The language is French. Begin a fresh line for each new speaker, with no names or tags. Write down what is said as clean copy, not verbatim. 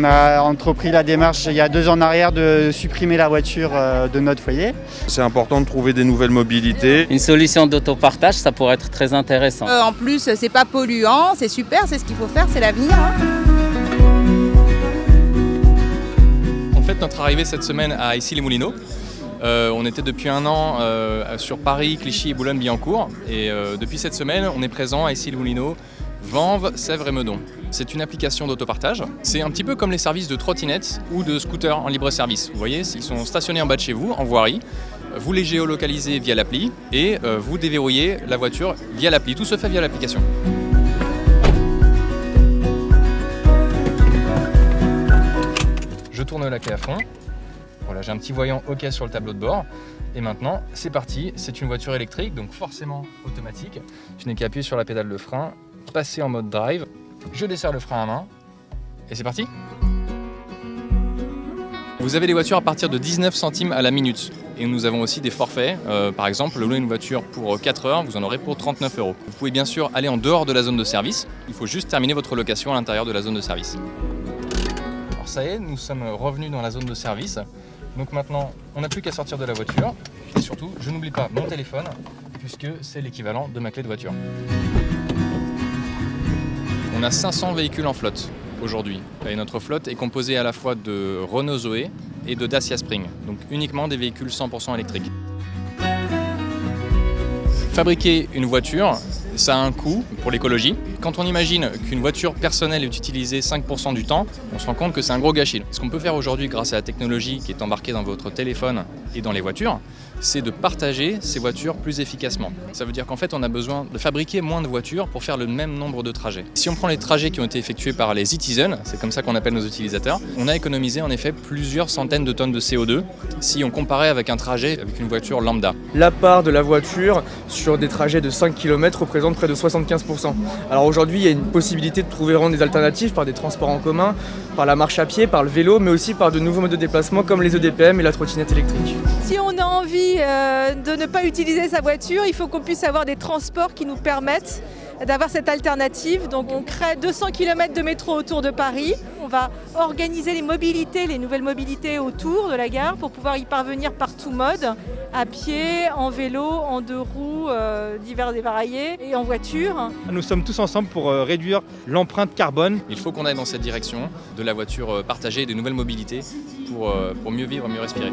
On a entrepris la démarche il y a 2 ans en arrière de supprimer la voiture de notre foyer.
C'est important de trouver des nouvelles mobilités.
Une solution d'autopartage, ça pourrait être très intéressant.
En plus, c'est pas polluant, c'est super, c'est ce qu'il faut faire, c'est l'avenir.
On fête notre arrivée cette semaine à Issy-les-Moulineaux. On était depuis 1 an sur Paris, Clichy et Boulogne-Billancourt. Et depuis cette semaine, on est présent à Issy-les-Moulineaux, Vanves, Sèvres et Meudon. C'est une application d'autopartage. C'est un petit peu comme les services de trottinettes ou de scooters en libre service. Vous voyez, ils sont stationnés en bas de chez vous, en voirie. Vous les géolocalisez via l'appli et vous déverrouillez la voiture via l'appli. Tout se fait via l'application. Je tourne la clé à fond. Voilà, j'ai un petit voyant OK sur le tableau de bord. Et maintenant, c'est parti. C'est une voiture électrique, donc forcément automatique. Je n'ai qu'à appuyer sur la pédale de frein, passer en mode drive. Je desserre le frein à main et c'est parti. Vous avez des voitures à partir de 19 centimes à la minute. Et nous avons aussi des forfaits. Par exemple, louer une voiture pour 4 heures, vous en aurez pour 39 €. Vous pouvez bien sûr aller en dehors de la zone de service. Il faut juste terminer votre location à l'intérieur de la zone de service. Alors ça y est, nous sommes revenus dans la zone de service. Donc maintenant, on n'a plus qu'à sortir de la voiture. Et surtout, je n'oublie pas mon téléphone, puisque c'est l'équivalent de ma clé de voiture. On a 500 véhicules en flotte aujourd'hui. Et notre flotte est composée à la fois de Renault Zoé et de Dacia Spring. Donc uniquement des véhicules 100% électriques. Fabriquer une voiture, ça a un coût pour l'écologie. Quand on imagine qu'une voiture personnelle est utilisée 5% du temps, on se rend compte que c'est un gros gâchis. Ce qu'on peut faire aujourd'hui grâce à la technologie qui est embarquée dans votre téléphone et dans les voitures, c'est de partager ces voitures plus efficacement. Ça veut dire qu'en fait, on a besoin de fabriquer moins de voitures pour faire le même nombre de trajets. Si on prend les trajets qui ont été effectués par les Citizen, c'est comme ça qu'on appelle nos utilisateurs, on a économisé en effet plusieurs centaines de tonnes de CO2 si on comparait avec un trajet avec une voiture lambda.
La part de la voiture sur des trajets de 5 km représente près de 75%. Alors aujourd'hui, il y a une possibilité de trouver vraiment des alternatives par des transports en commun, par la marche à pied, par le vélo, mais aussi par de nouveaux modes de déplacement comme les EDPM et la trottinette électrique.
Si on a envie de ne pas utiliser sa voiture, il faut qu'on puisse avoir des transports qui nous permettent d'avoir cette alternative. Donc on crée 200 km de métro autour de Paris. On va organiser les mobilités, les nouvelles mobilités autour de la gare pour pouvoir y parvenir par tout mode, à pied, en vélo, en 2 roues, divers et variés, et en voiture.
Nous sommes tous ensemble pour réduire l'empreinte carbone.
Il faut qu'on aille dans cette direction de la voiture partagée et des nouvelles mobilités pour mieux vivre, mieux respirer.